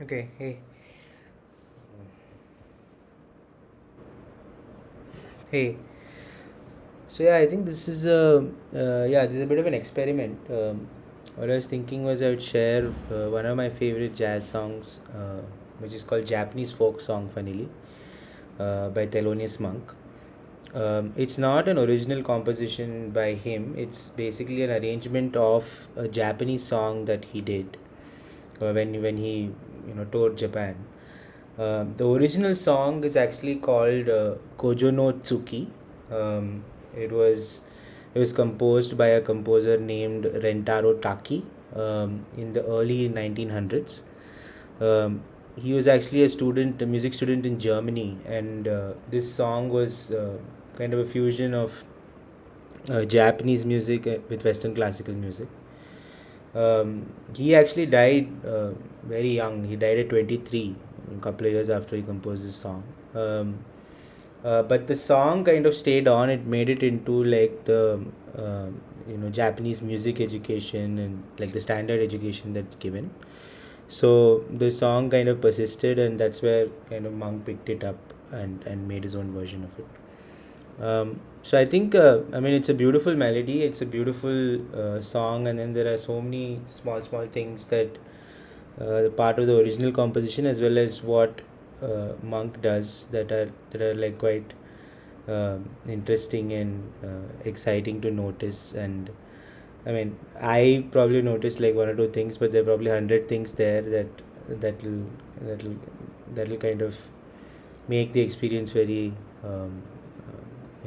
Okay, hey, hey. So yeah, I think this is this is a bit of an experiment. What I was thinking was I would share one of my favorite jazz songs, which is called Japanese folk song, funnily, by Thelonious Monk. It's not an original composition by him. It's basically an arrangement of a Japanese song that he did when he toured Japan. The original song is actually called Kojo no Tsuki. Um, it was it was composed by a composer named Rentaro Taki in the early 1900s. Um, he was actually a music student in Germany, and this song was kind of a fusion of Japanese music with Western classical music. He actually died very young. He died at 23, a couple of years after he composed this song. But the song kind of stayed on. It made it into like the Japanese music education and like the standard education that's given. So the song kind of persisted, and that's where kind of Monk picked it up and made his own version of it. So I think, I mean, it's a beautiful melody, it's a beautiful song, and then there are so many small things that part of the original composition as well as what Monk does that are like quite interesting and exciting to notice. And I mean, I probably noticed like one or two things, but there are probably 100 things there that'll that'll that'll kind of make the experience very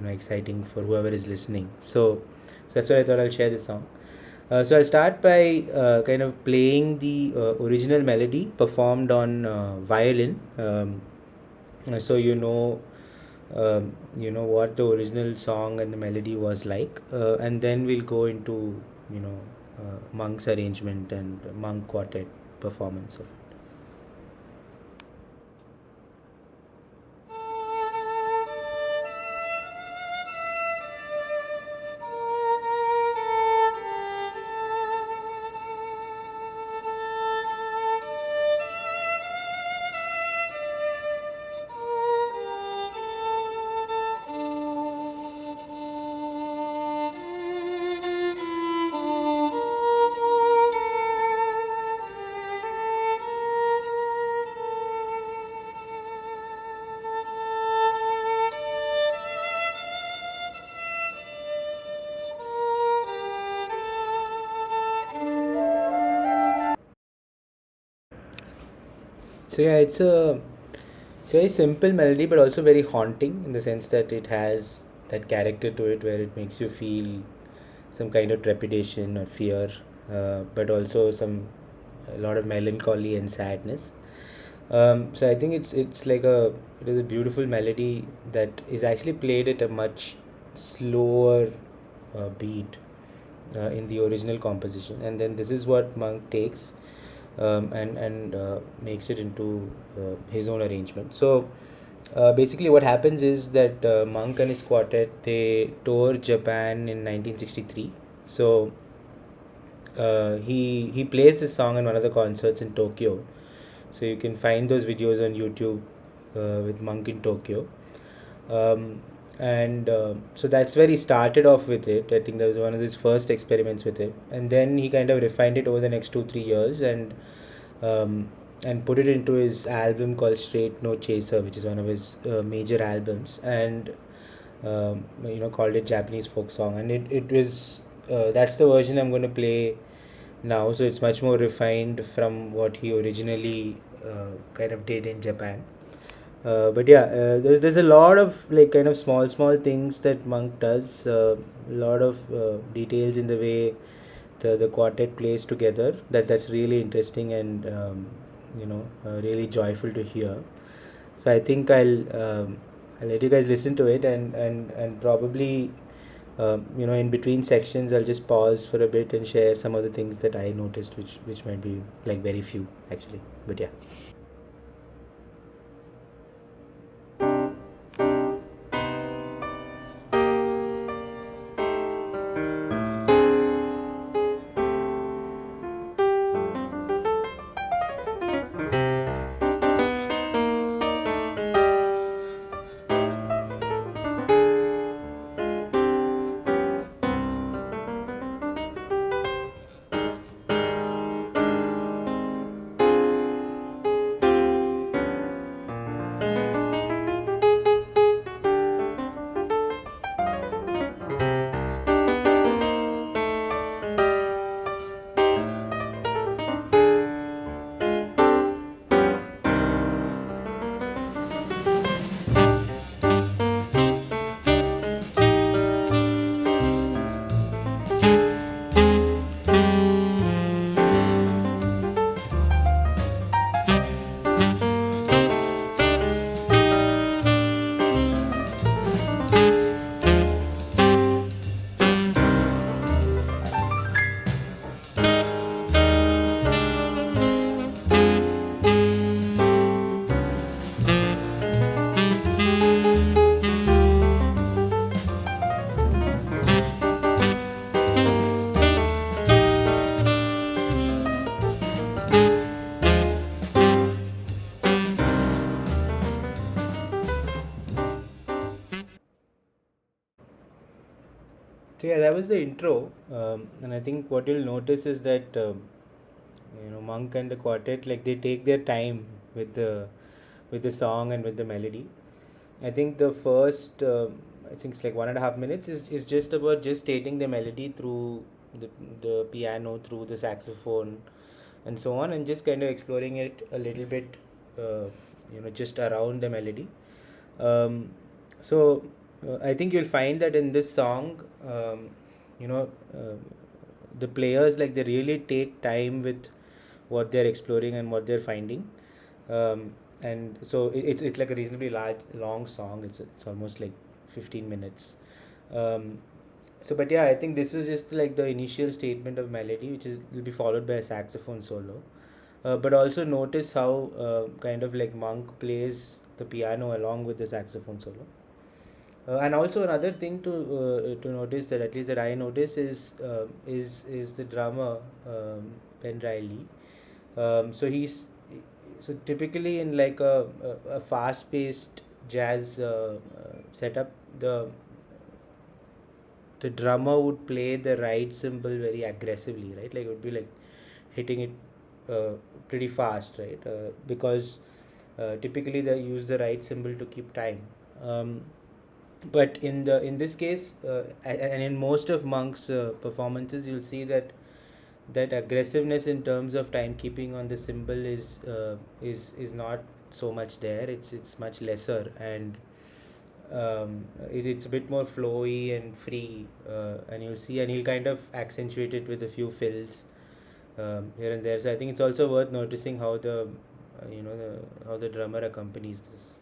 exciting for whoever is listening. So that's why I thought I'll share this song. So I'll start by kind of playing the original melody performed on violin. So you know what the original song and the melody was like, and then we'll go into Monk's arrangement and Monk quartet performance of it. So yeah, it's a very simple melody, but also very haunting in the sense that it has that character to it where it makes you feel some kind of trepidation or fear, but also a lot of melancholy and sadness. So I think it is a beautiful melody that is actually played at a much slower beat in the original composition, and then this is what Monk takes and makes it into his own arrangement. So basically, what happens is that Monk and his quartet they toured Japan in 1963. So he plays this song in one of the concerts in Tokyo. So you can find those videos on YouTube with Monk in Tokyo. And So that's where he started off with it. I think that was one of his first experiments with it, and then he kind of refined it over the next 2 3 years um, and put it into his album called Straight No Chaser, which is one of his major albums, and called it Japanese folk song. And it was that's the version I'm going to play now. So it's much more refined from what he originally kind of did in Japan. But yeah, there's a lot of like kind of small things that Monk does. A lot of details in the way the quartet plays together. That's really interesting and really joyful to hear. So I think I'll let you guys listen to it and probably in between sections I'll just pause for a bit and share some of the things that I noticed, which might be like very few actually. But yeah. So yeah, that was the intro, and I think what you'll notice is that Monk and the quartet, like, they take their time with the song and with the melody. I think the first, I think it's like 1.5 minutes is just about just stating the melody through the piano, through the saxophone, and so on, and just kind of exploring it a little bit, just around the melody. Um, so I think you'll find that in this song, you know, the players, like, they really take time with what they're exploring and what they're finding. And so it's like a reasonably long song. It's almost like 15 minutes. Um, but yeah, I think this is just like the initial statement of melody, which is will be followed by a saxophone solo. But also notice how kind of like Monk plays the piano along with the saxophone solo. And also another thing to notice, that at least that I notice, is the drummer, Ben Riley. So typically in like a fast-paced jazz setup, the drummer would play the right cymbal very aggressively, right? Like, it would be like hitting it pretty fast, right? Because typically they use the right cymbal to keep time. Um, but in this case, and in most of Monk's performances, you'll see that aggressiveness in terms of timekeeping on the cymbal is not so much there. It's much lesser, and it's a bit more flowy and free, and you'll see, and he'll kind of accentuate it with a few fills here and there. So I think it's also worth noticing how how the drummer accompanies this.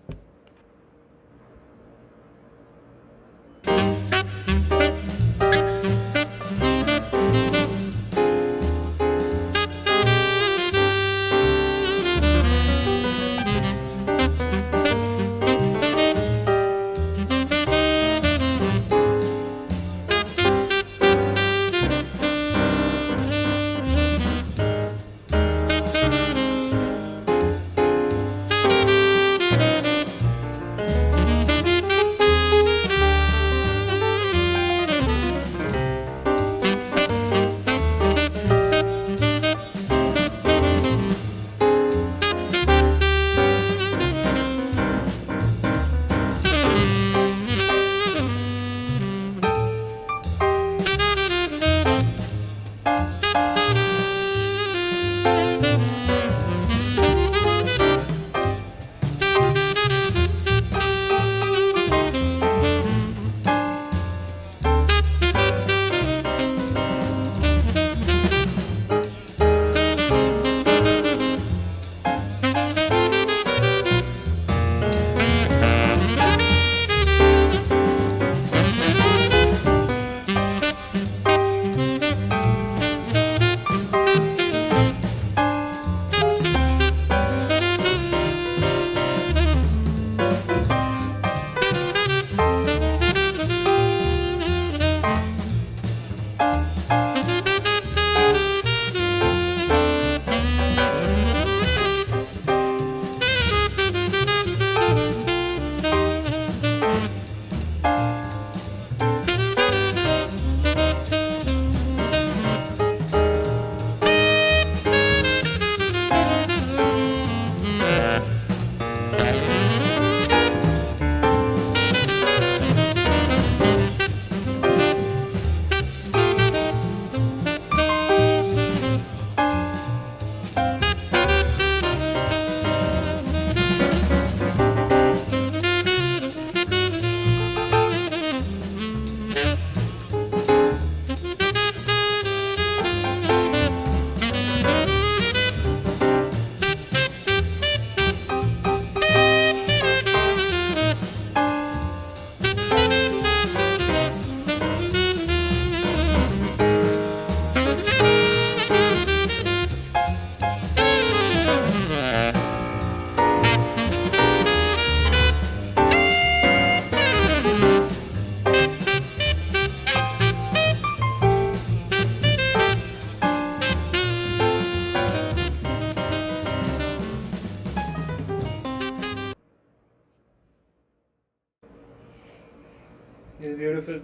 It's beautiful.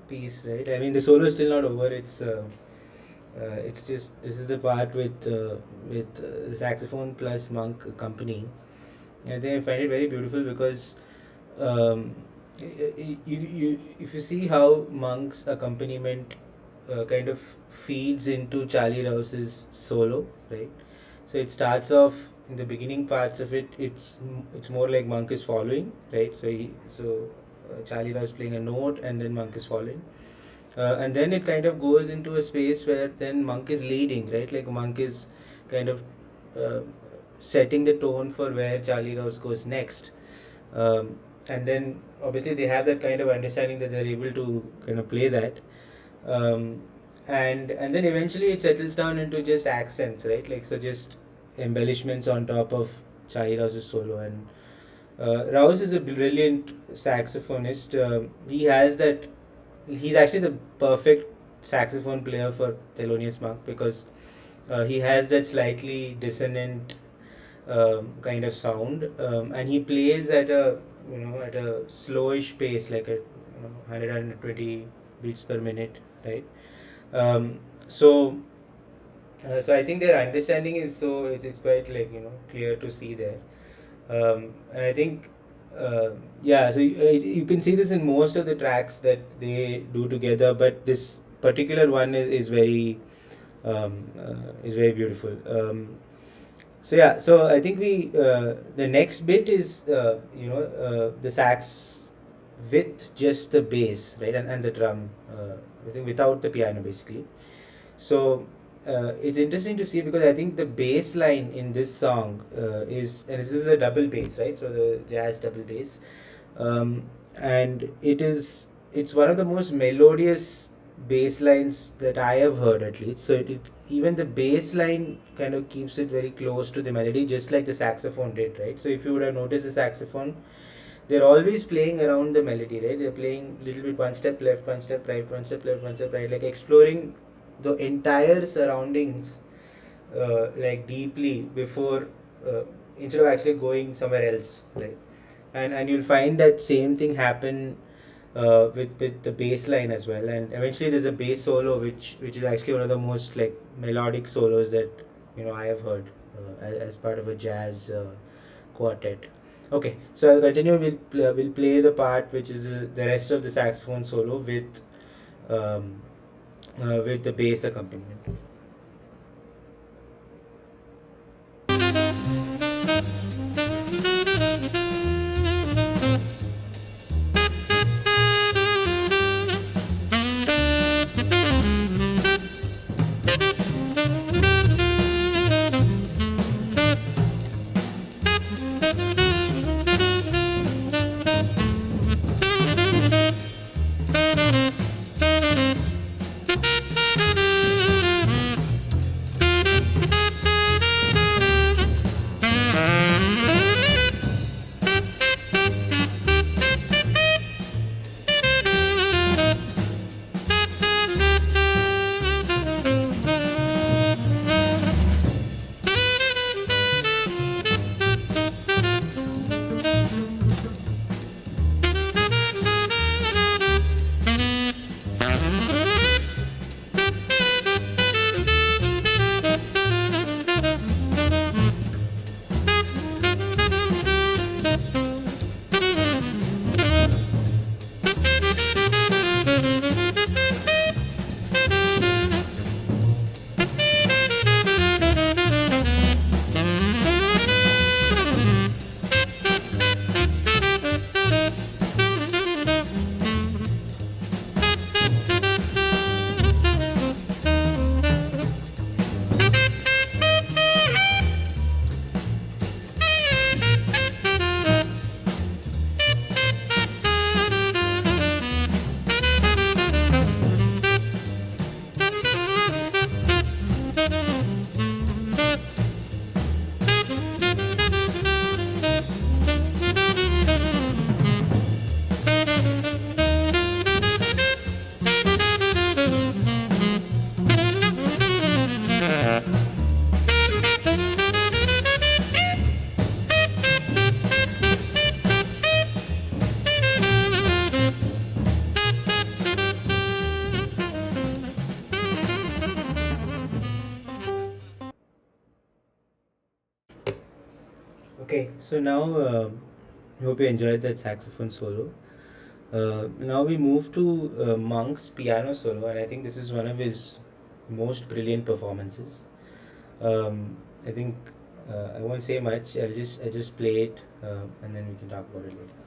piece, right? I mean, the solo is still not over. It's just this is the part with the saxophone plus Monk accompanying. I think I find it very beautiful because um, if you see how Monk's accompaniment kind of feeds into Charlie Rouse's solo, right? So it starts off in the beginning parts of it. It's more like Monk is following, right? So Charlie Rouse playing a note and then Monk is following, and then it kind of goes into a space where then Monk is leading, right? Like Monk is kind of uh, setting the tone for where Charlie Rouse goes next. And then obviously they have that kind of understanding that they're able to kind of play that. Um, and then eventually it settles down into just accents, right? Like so just embellishments on top of Charlie Rouse's solo. And Rouse is a brilliant saxophonist. He has that. He's actually the perfect saxophone player for Thelonious Monk because he has that slightly dissonant kind of sound, and he plays at a at a slowish pace, like at 100 beats per minute, right? Um, so so I think their understanding is it's quite like clear to see there. And I think yeah, so you can see this in most of the tracks that they do together, but this particular one is very beautiful. So yeah, so I think we the next bit is the sax with just the bass, right, and the drum. I think without the piano basically. So it's interesting to see because I think the bass line in this song and this is a double bass, right? So the jazz double bass, and it's one of the most melodious bass lines that I have heard at least. So even the bass line kind of keeps it very close to the melody, just like the saxophone did, right? So if you would have noticed the saxophone, they're always playing around the melody, right? They're playing little bit one step left, one step right, one step left, one step right, like exploring the entire surroundings like deeply before instead of actually going somewhere else, right? And you'll find that same thing happen with the bass line as well, and eventually there's a bass solo which is actually one of the most like melodic solos that I have heard as part of a jazz quartet. Okay, so I'll continue. We'll play the part which is the rest of the saxophone solo um, with the bass accompaniment. Okay, so now hope you enjoyed that saxophone solo. Now we move to Monk's piano solo, and I think this is one of his most brilliant performances. I think I won't say much. I'll just play it, and then we can talk about it later.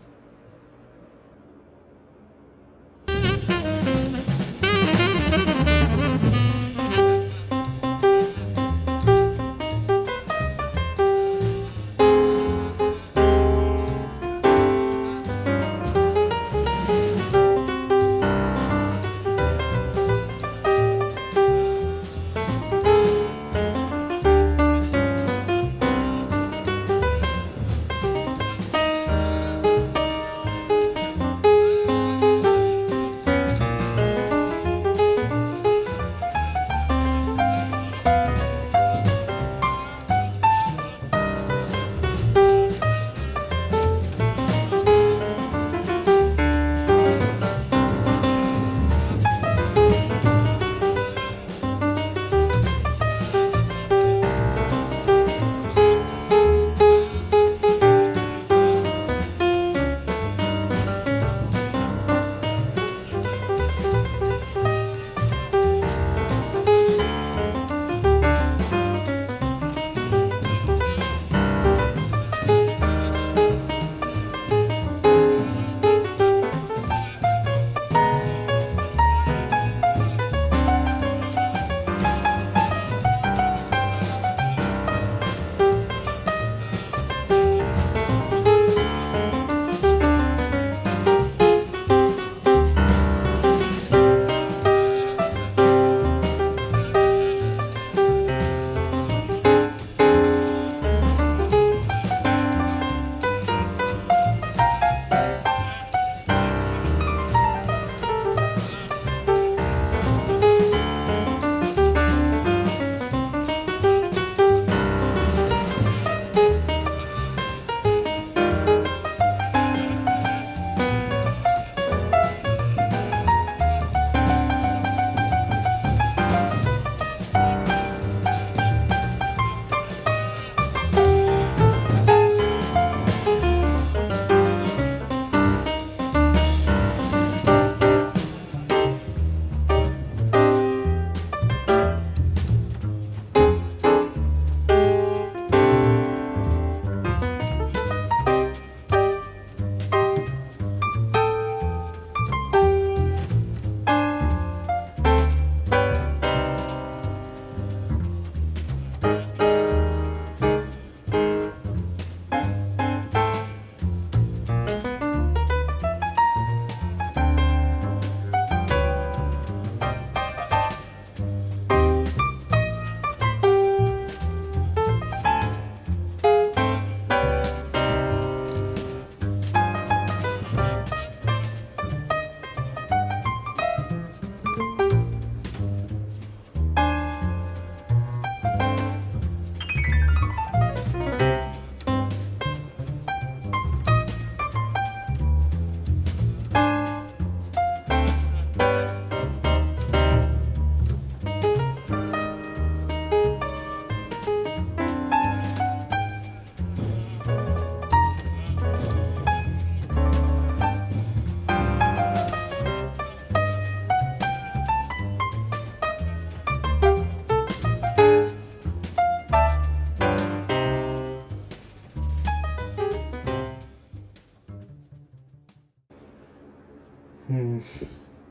Hmm.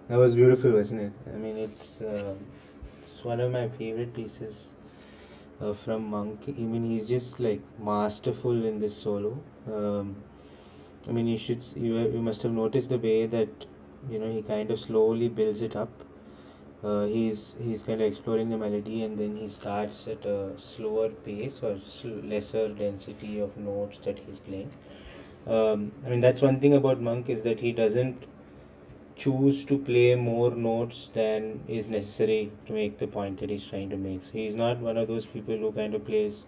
That was beautiful, wasn't it? I mean, it's one of my favorite pieces from Monk. I mean, he's just like masterful in this solo. I mean, you must have noticed the way that he kind of slowly builds it up. He's kind of exploring the melody, and then he starts at a slower pace or lesser density of notes that he's playing. I mean, that's one thing about Monk is that he doesn't choose to play more notes than is necessary to make the point that he's trying to make. So he's not one of those people who kind of plays,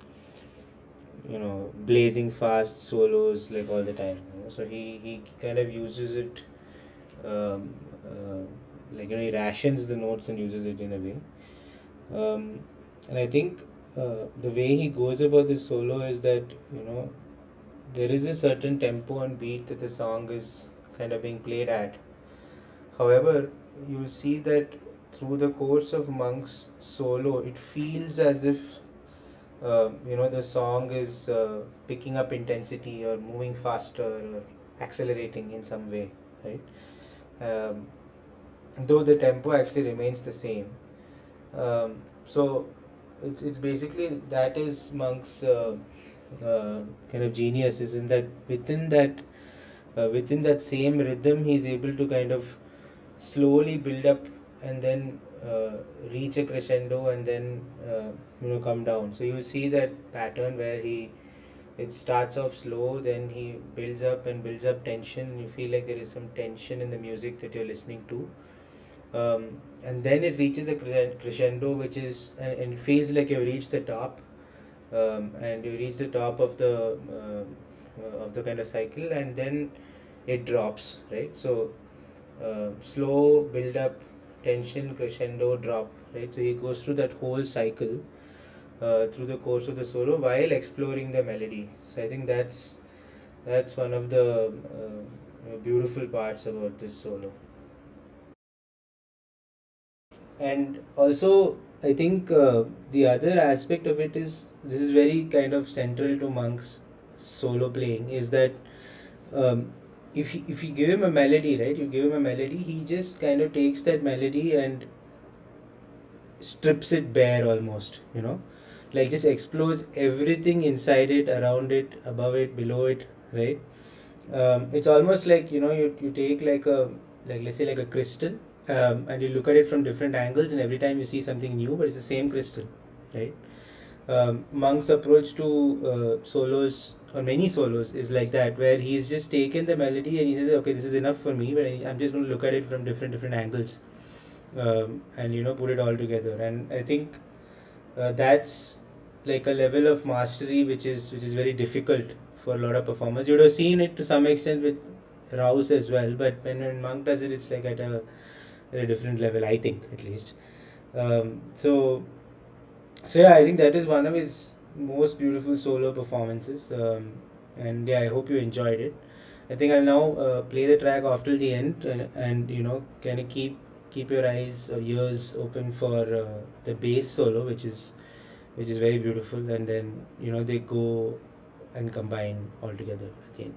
blazing fast solos like all the time. So he kind of uses it, um, like he rations the notes and uses it in a way. And I think the way he goes about this solo is that there is a certain tempo and beat that the song is kind of being played at. However, you'll see that through the course of Monk's solo, it feels as if the song is picking up intensity or moving faster or accelerating in some way, right? Um, though the tempo actually remains the same. So it's basically that is Monk's kind of genius is in that within that same rhythm he's able to kind of slowly build up and then reach a crescendo and then come down. So you'll see that pattern where it starts off slow, then he builds up tension. You feel like there is some tension in the music that you're listening to, and then it reaches a crescendo, which is and it feels like you've reached the top, and you reach the top of the kind of cycle, and then it drops, right? So slow build up, tension, crescendo, drop, right? So he goes through that whole cycle through the course of the solo while exploring the melody. So I think that's one of the beautiful parts about this solo. And also, I think the other aspect of it is this is very kind of central to Monk's solo playing is that um, if you give him a melody, right? You give him a melody, he just kind of takes that melody and strips it bare almost, like just explores everything inside it, around it, above it, below it, right? It's almost like you take like let's say like a crystal, and you look at it from different angles, and every time you see something new, but it's the same crystal, right? Monk's approach to solos or many solos is like that, where he's just taken the melody and he says, okay, this is enough for me, but I'm just going to look at it from different angles, and put it all together. And I think that's like a level of mastery which is very difficult for a lot of performers. You would have seen it to some extent with Rouse as well, but when Monk does it, it's like at a different level, I think, at least. So yeah, I think that is one of his most beautiful solo performances, and yeah, I hope you enjoyed it. I think I'll now play the track after the end, and kind of keep your eyes or ears open for the bass solo, which is very beautiful, and then they go and combine all together at the end.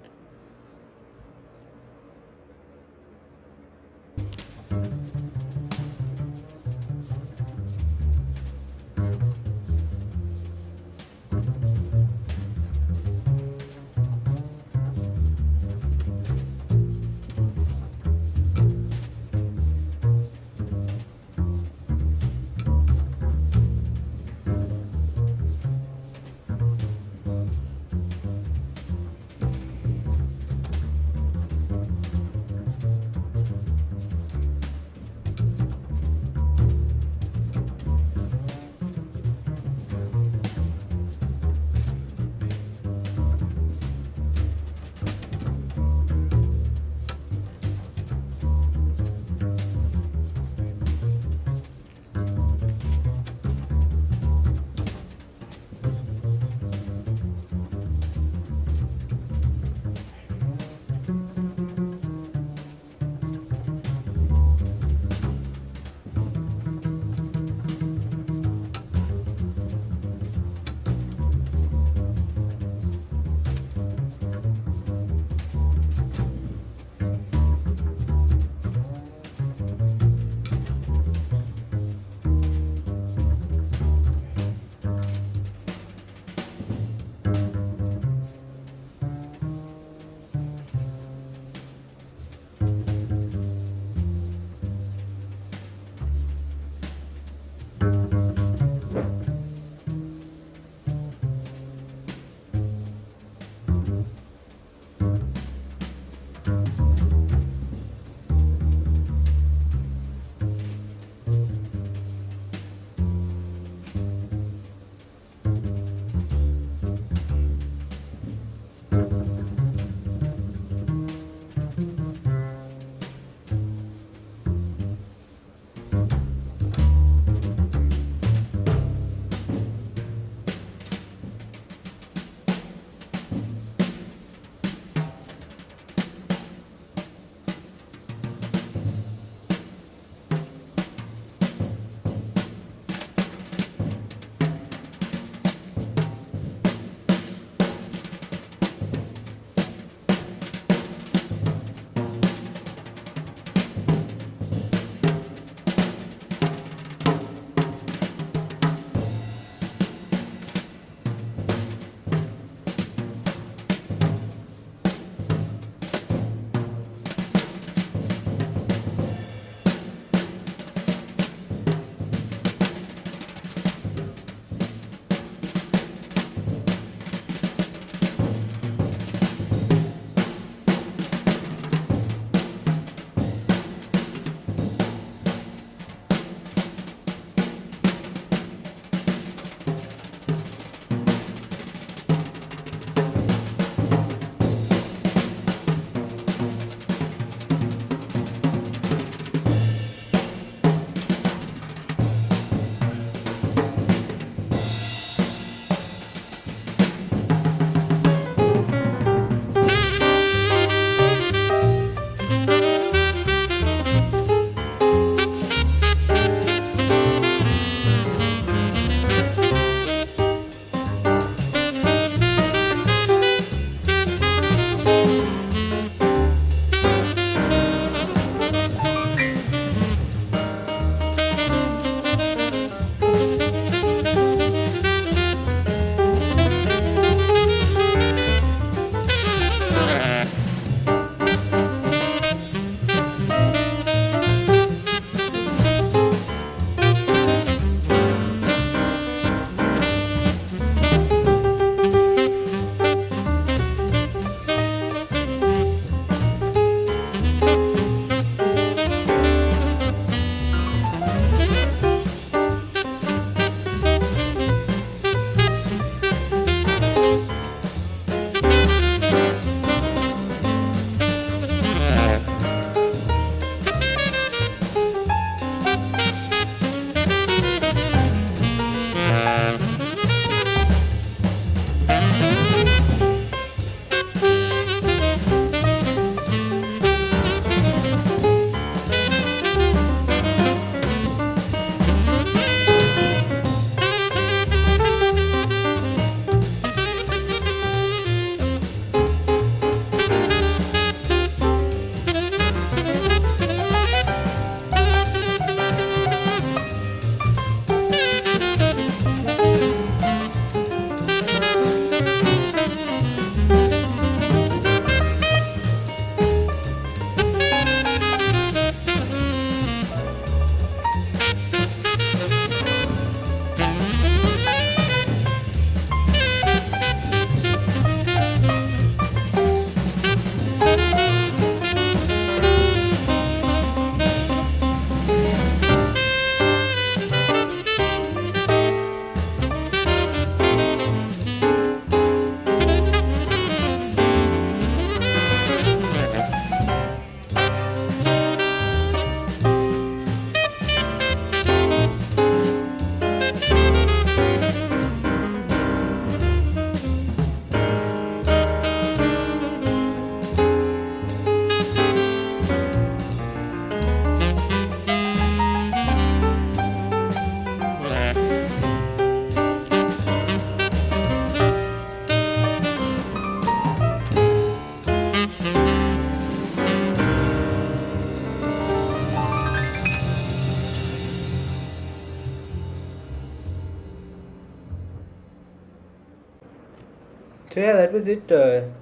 So yeah, that was it.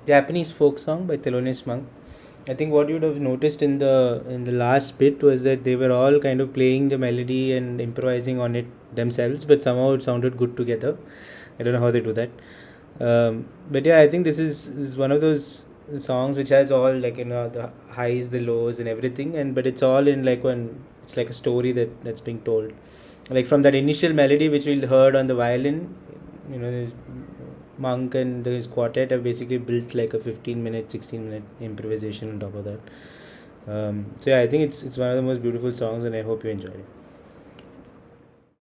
Japanese folk song by Thelonious Monk. I think what you'd have noticed in the last bit was that they were all kind of playing the melody and improvising on it themselves, but somehow it sounded good together. I don't know how they do that. But yeah, I think this is one of those songs which has all, like, the highs, the lows, and everything, and but it's all in like one. It's like a story that's being told. Like from that initial melody which we heard on the violin, there's Monk and his quartet have basically built like a 15-minute, 16-minute improvisation on top of that. So yeah, I think it's one of the most beautiful songs, and I hope you enjoyed it.